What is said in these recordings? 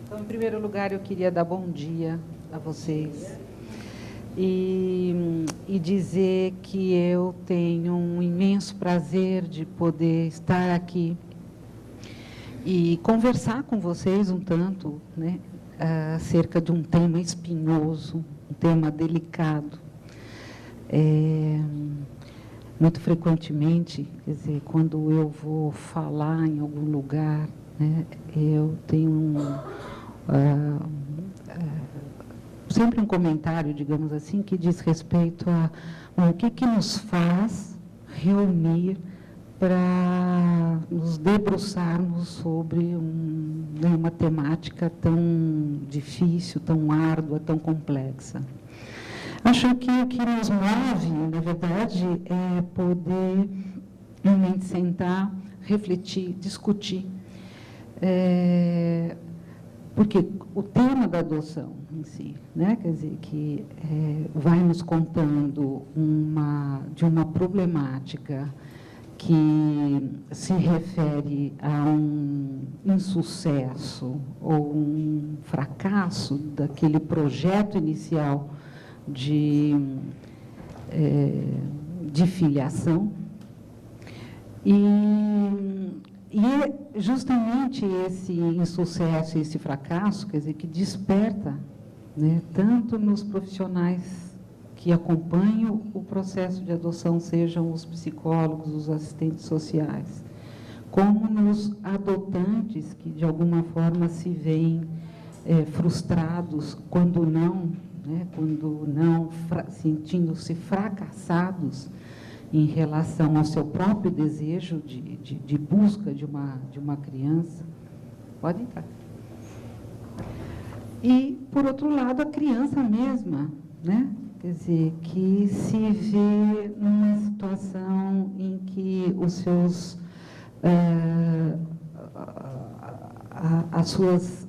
Então, em primeiro lugar, eu queria dar bom dia a vocês e dizer que eu tenho um imenso prazer de poder estar aqui e conversar com vocês um tanto, né, acerca de um tema espinhoso, um tema delicado. Muito frequentemente, quer dizer, quando eu vou falar em algum lugar, né, eu tenho sempre um comentário, digamos assim, que diz respeito a o que nos faz reunir para nos debruçarmos sobre uma temática tão difícil, tão árdua, tão complexa. Acho que o que nos move, na verdade, é poder realmente sentar, refletir, discutir. Porque o tema da adoção em si, né, quer dizer, que vai nos contando de uma problemática que se refere a um insucesso ou um fracasso daquele projeto inicial de filiação. E é justamente esse insucesso, esse fracasso, quer dizer, que desperta, né, tanto nos profissionais que acompanham o processo de adoção, sejam os psicólogos, os assistentes sociais, como nos adotantes que, de alguma forma, se veem frustrados, quando não, sentindo-se fracassados em relação ao seu próprio desejo de busca de uma criança. Pode entrar. E, por outro lado, a criança mesma, né? Quer dizer, que se vê numa situação em que as suas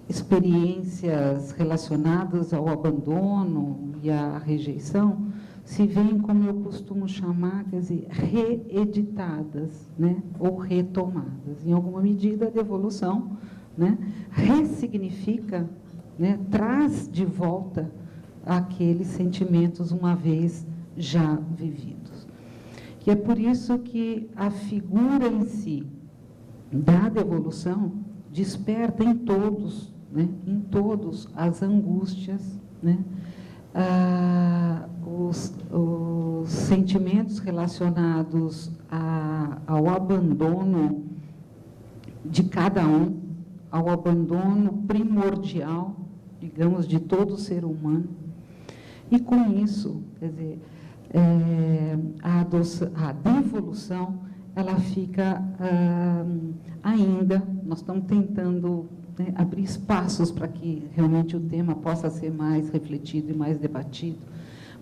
experiências relacionadas ao abandono e à rejeição se veem, como eu costumo chamar, quer dizer, reeditadas, né, ou retomadas. Em alguma medida, a devolução, né, ressignifica, né, traz de volta aqueles sentimentos uma vez já vividos. E é por isso que a figura em si da devolução desperta em todos, né, em todos as angústias, né, os sentimentos relacionados ao abandono de cada um, ao abandono primordial, digamos, de todo ser humano. E com isso, quer dizer, a devolução, ela fica ainda, nós estamos tentando, né, abrir espaços para que realmente o tema possa ser mais refletido e mais debatido,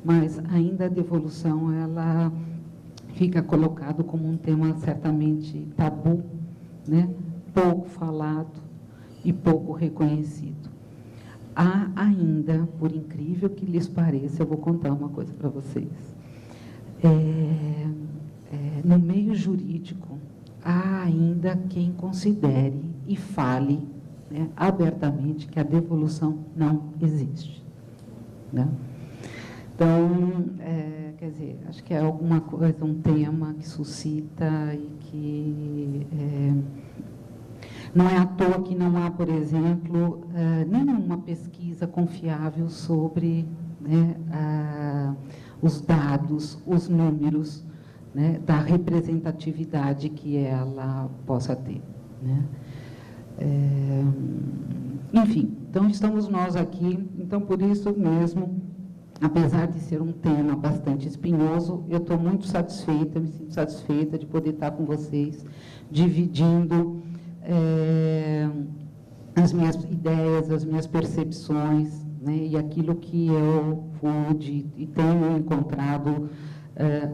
mas ainda a devolução, ela fica colocado como um tema certamente tabu, né, pouco falado e pouco reconhecido. Há ainda, por incrível que lhes pareça, eu vou contar uma coisa para vocês. No meio jurídico, há ainda quem considere e fale, né, abertamente que a devolução não existe, né? Então, quer dizer, acho que é alguma coisa, um tema que suscita e que não é à toa que não há, por exemplo, nenhuma pesquisa confiável sobre, né, os dados, os números, né, da representatividade que ela possa ter, né? Enfim, então estamos nós aqui, então por isso mesmo, apesar de ser um tema bastante espinhoso, eu estou muito satisfeita, me sinto satisfeita de poder estar com vocês, dividindo as minhas ideias, as minhas percepções, né, e aquilo que eu pude e tenho encontrado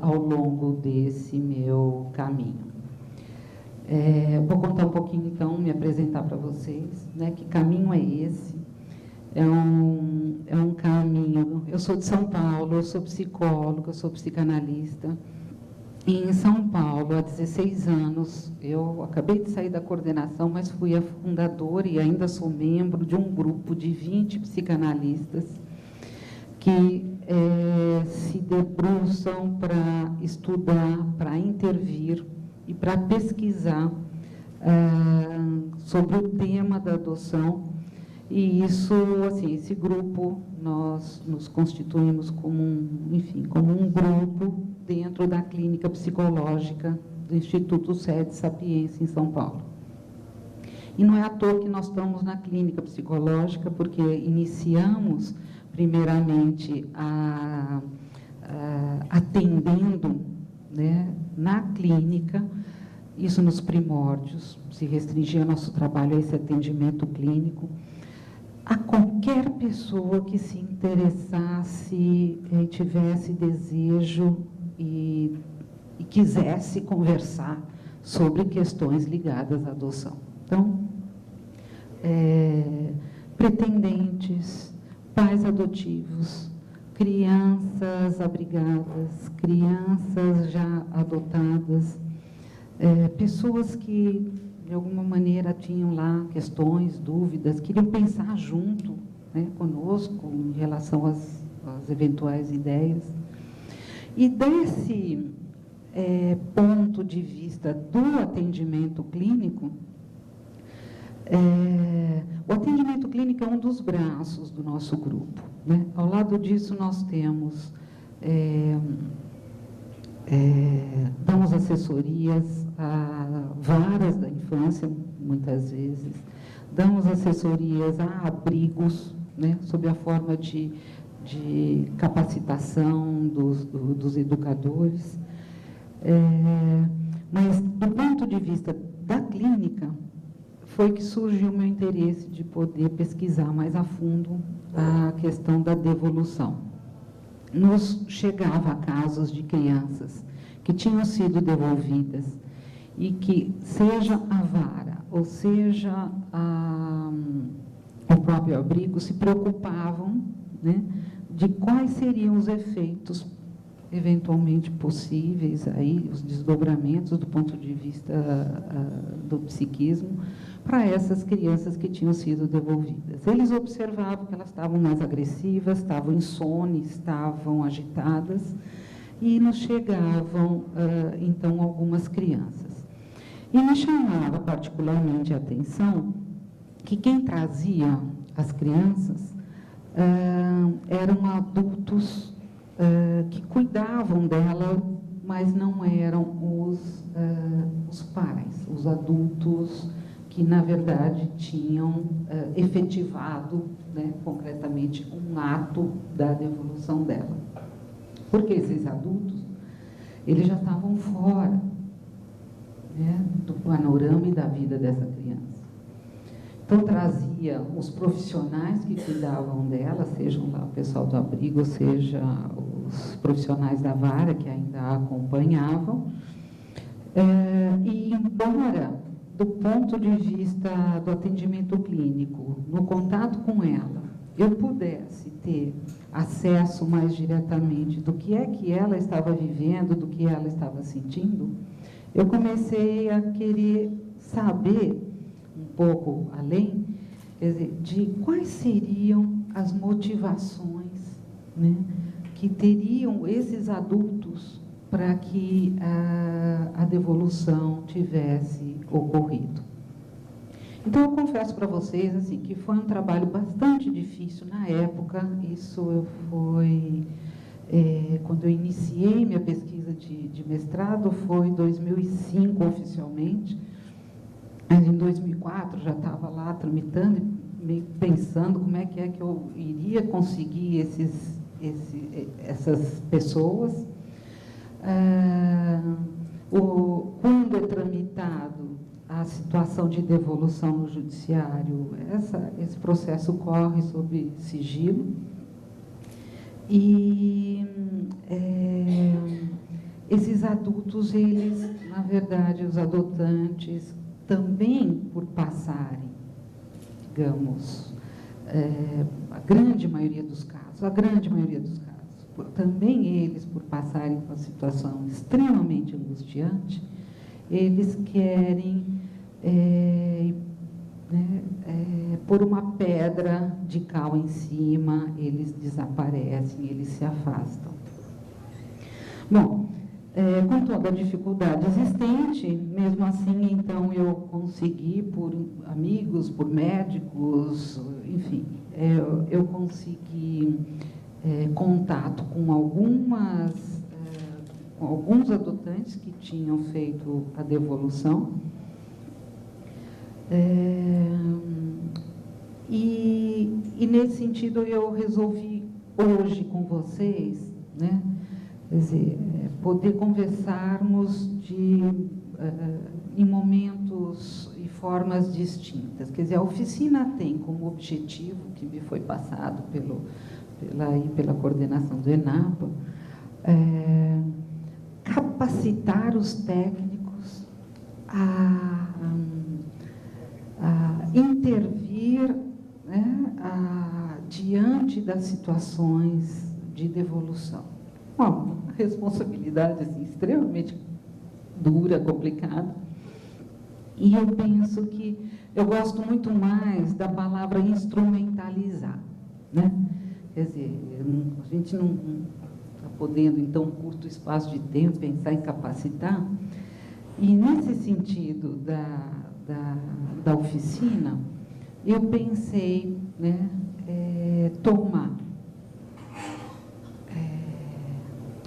ao longo desse meu caminho. Vou contar um pouquinho, então, me apresentar para vocês, né, que caminho é esse. É um caminho... Eu sou de São Paulo, eu sou psicóloga, eu sou psicanalista, em São Paulo, há 16 anos, eu acabei de sair da coordenação, mas fui a fundadora e ainda sou membro de um grupo de 20 psicanalistas que se debruçam para estudar, para intervir e para pesquisar sobre o tema da adoção. E isso, assim, esse grupo, nós nos constituímos como um grupo dentro da clínica psicológica do Instituto Sede Sapiência, em São Paulo. E não é à toa que nós estamos na clínica psicológica, porque iniciamos, primeiramente, atendendo, né, na clínica, isso nos primórdios, se restringia nosso trabalho a esse atendimento clínico, a qualquer pessoa que se interessasse, tivesse desejo e quisesse conversar sobre questões ligadas à adoção. Então, pretendentes, pais adotivos, crianças abrigadas, crianças já adotadas, pessoas que, de alguma maneira, tinham lá questões, dúvidas, queriam pensar junto, né, conosco em relação às eventuais ideias. E desse ponto de vista do atendimento clínico, o atendimento clínico é um dos braços do nosso grupo, né? Ao lado disso, nós temos, damos assessorias a varas da infância, muitas vezes, damos assessorias a abrigos, né, sob a forma de capacitação dos educadores. Mas, do ponto de vista da clínica, foi que surgiu o meu interesse de poder pesquisar mais a fundo a questão da devolução. Nos chegava casos de crianças que tinham sido devolvidas e que, seja a vara ou seja o próprio abrigo, se preocupavam, né, de quais seriam os efeitos eventualmente possíveis, aí, os desdobramentos do ponto de vista do psiquismo, para essas crianças que tinham sido devolvidas. Eles observavam que elas estavam mais agressivas, estavam insones, estavam agitadas, e nos chegavam, então, algumas crianças. E me chamava particularmente a atenção que quem trazia as crianças eram adultos que cuidavam dela, mas não eram os pais, os adultos que, na verdade, tinham efetivado, né, concretamente, um ato da devolução dela. Porque esses adultos, eles já estavam fora, né, do panorama e da vida dessa criança. Então, trazia os profissionais que cuidavam dela, sejam lá o pessoal do abrigo, seja os profissionais da vara, que ainda a acompanhavam. E, embora, do ponto de vista do atendimento clínico, no contato com ela, eu pudesse ter acesso mais diretamente do que é que ela estava vivendo, do que ela estava sentindo, eu comecei a querer saber, um pouco além, quer dizer, de quais seriam as motivações, né, que teriam esses adultos para que a devolução tivesse ocorrido. Então, eu confesso para vocês, assim, que foi um trabalho bastante difícil na época. Isso foi, quando eu iniciei minha pesquisa de mestrado, foi em 2005 oficialmente, mas em 2004 já estava lá tramitando, meio pensando como é que eu iria conseguir essas pessoas. Quando é tramitado a situação de devolução no judiciário, esse processo corre sob sigilo. E esses adultos, eles, na verdade, os adotantes, também por passarem, digamos, a grande maioria dos casos, também eles, por passarem por uma situação extremamente angustiante, eles querem pôr uma pedra de cal em cima, eles desaparecem, eles se afastam. Bom, com toda a dificuldade existente, mesmo assim, então, eu consegui, por amigos, por médicos, enfim, eu consegui contato com alguns adotantes que tinham feito a devolução. E nesse sentido, eu resolvi hoje com vocês, né, quer dizer, poder conversarmos em momentos e formas distintas. Quer dizer, a oficina tem como objetivo, que me foi passado pela coordenação do ENAPA, capacitar os técnicos a intervir, né, diante das situações de devolução. Uma responsabilidade assim, extremamente dura, complicada. E eu penso que eu gosto muito mais da palavra instrumentalizar, né? Quer dizer, a gente não está podendo, em tão curto espaço de tempo, pensar em capacitar. E, nesse sentido da oficina, eu pensei, né, tomar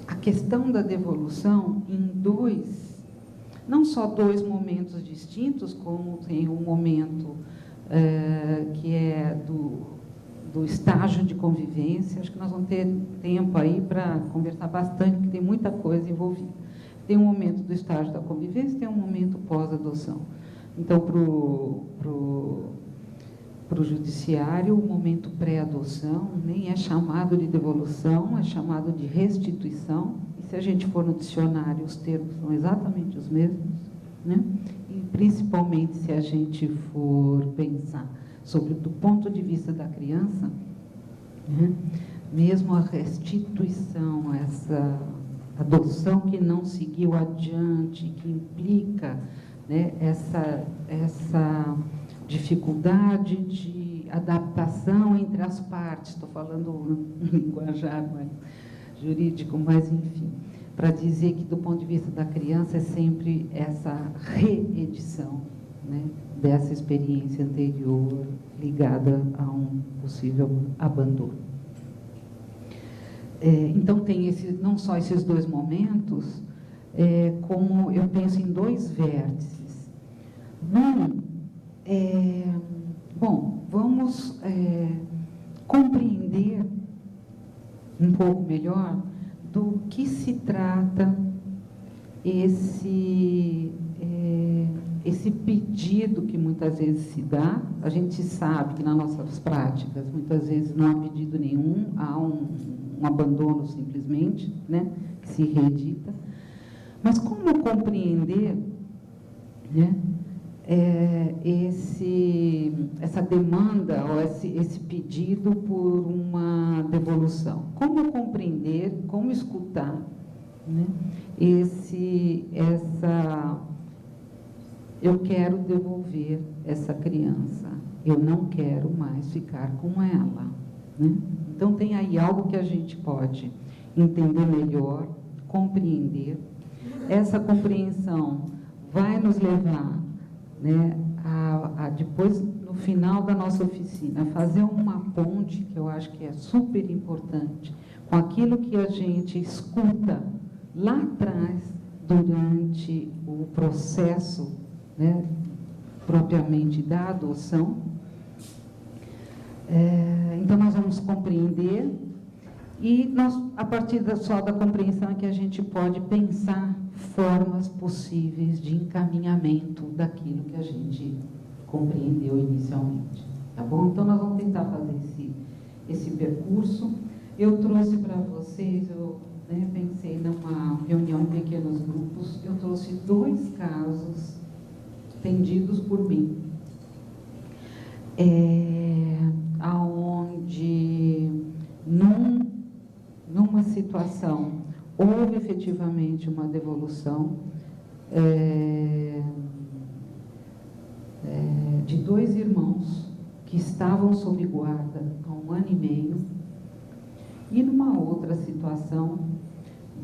a questão da devolução em não só dois momentos distintos, como tem um momento que é do estágio de convivência. Acho que nós vamos ter tempo aí para conversar bastante, porque tem muita coisa envolvida. Tem um momento do estágio da convivência, tem um momento pós-adoção. Então, para o judiciário, o momento pré-adoção nem é chamado de devolução, é chamado de restituição. E se a gente for no dicionário, os termos são exatamente os mesmos, né? E principalmente se a gente for pensar do ponto de vista da criança, né? Mesmo a restituição, essa adoção que não seguiu adiante, que implica, né, essa dificuldade de adaptação entre as partes, estou falando um linguajar mais jurídico, mas enfim, para dizer que do ponto de vista da criança é sempre essa reedição, né, dessa experiência anterior ligada a um possível abandono. Então, tem não só esses dois momentos, como eu penso em dois vértices. Bom, vamos compreender um pouco melhor do que se trata esse pedido que muitas vezes se dá. A gente sabe que nas nossas práticas, muitas vezes não há pedido nenhum, há um abandono simplesmente, né, que se reedita. Mas como compreender, né, essa demanda ou esse pedido por uma devolução? Como compreender, como escutar, né, eu quero devolver essa criança, eu não quero mais ficar com ela, né? Então, tem aí algo que a gente pode entender melhor, compreender. Essa compreensão vai nos levar, né, a depois, no final da nossa oficina, fazer uma ponte, que eu acho que é super importante, com aquilo que a gente escuta lá atrás, durante o processo, né, propriamente da adoção. Então, nós vamos compreender, e a partir só da compreensão é que a gente pode pensar formas possíveis de encaminhamento daquilo que a gente compreendeu inicialmente. Tá bom? Então, nós vamos tentar fazer esse percurso. Eu trouxe para vocês, pensei numa reunião em pequenos grupos, eu trouxe 2 casos atendidos por mim, aonde numa situação efetivamente uma devolução de 2 irmãos que estavam sob guarda há 1 ano e meio, e numa outra situação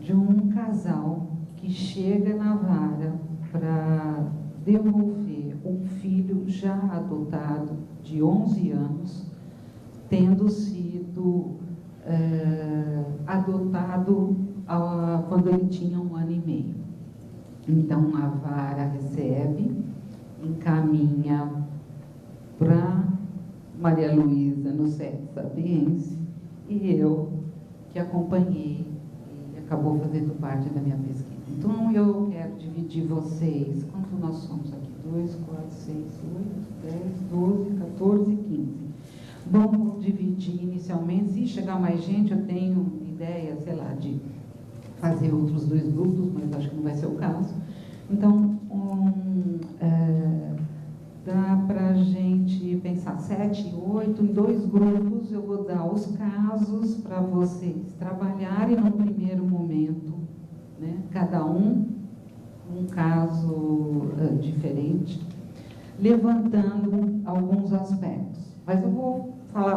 de um casal que chega na vara para devolver um filho já adotado de 11 anos, tendo sido adotado quando ele tinha 1 ano e meio. Então, a vara recebe, encaminha para Maria Luísa no SED Sapiense, e eu, que acompanhei, e acabou fazendo parte da minha pesquisa. Então, eu quero dividir vocês, quantos nós somos aqui? 2, 4, 6, 8, 10, 12, 14, 15. Vamos dividir inicialmente, se chegar mais gente, eu tenho ideia, sei lá, de fazer outros 2 grupos, mas acho que não vai ser o caso. Então, dá para a gente pensar 7, 8, em 2 grupos. Eu vou dar os casos para vocês trabalharem no primeiro momento, né? Cada um caso diferente, levantando alguns aspectos. Mas eu vou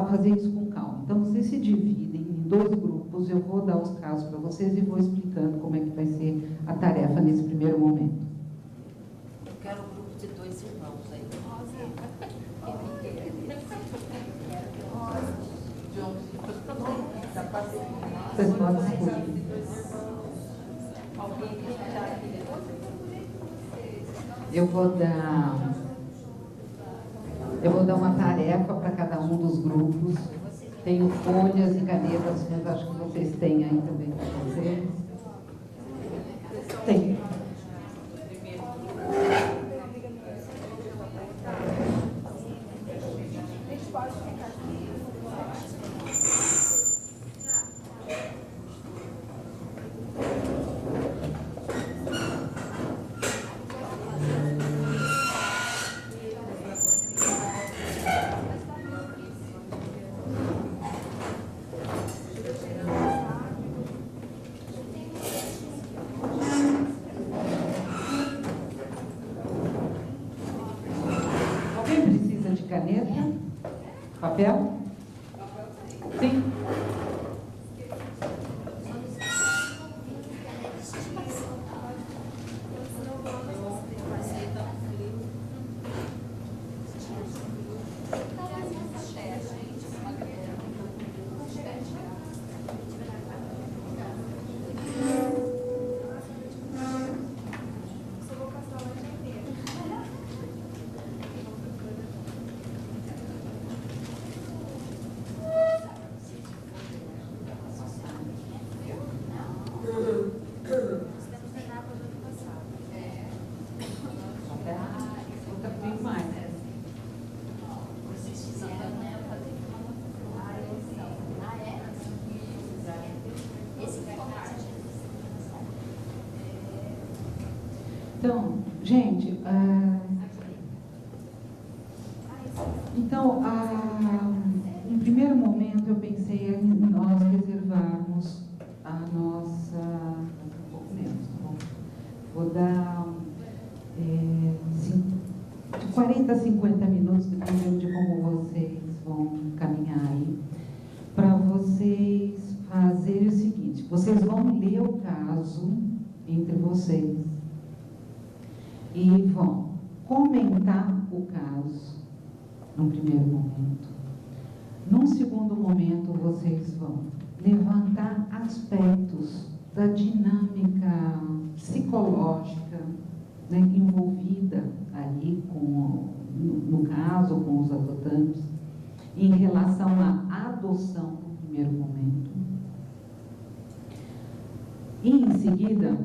fazer isso com calma. Então, vocês se dividem em 2 grupos, eu vou dar os casos para vocês e vou explicando como é que vai ser a tarefa nesse primeiro momento. Eu quero um grupo de 2 irmãos aí. Vocês podem escolher. Eu vou dar uma tarefa para cada um dos grupos. Tenho folhas e canetas, mas acho que vocês têm aí também com vocês. Tem. Caneta? Papel? Sim. Então, gente, em primeiro momento eu pensei em nós reservarmos a nossa, um pouco menos, tá bom? Vou dar de 40 a 50 minutos, dependendo de como vocês vão caminhar aí, para vocês fazerem o seguinte: vocês vão ler o caso entre vocês e vão comentar o caso num primeiro momento. Num segundo momento, vocês vão levantar aspectos da dinâmica psicológica, né, envolvida ali no caso, com os adotantes, em relação à adoção no primeiro momento. E, em seguida,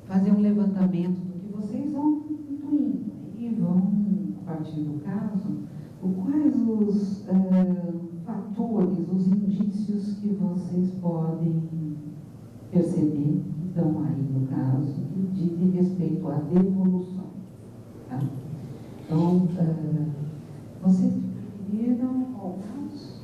fazer um levantamento do que vocês vão intuindo e vão, a partir do caso, quais os fatores, os indícios que vocês podem perceber que estão aí no caso, que dizem respeito à devolução. Tá? Então, vocês preferiram qual caso?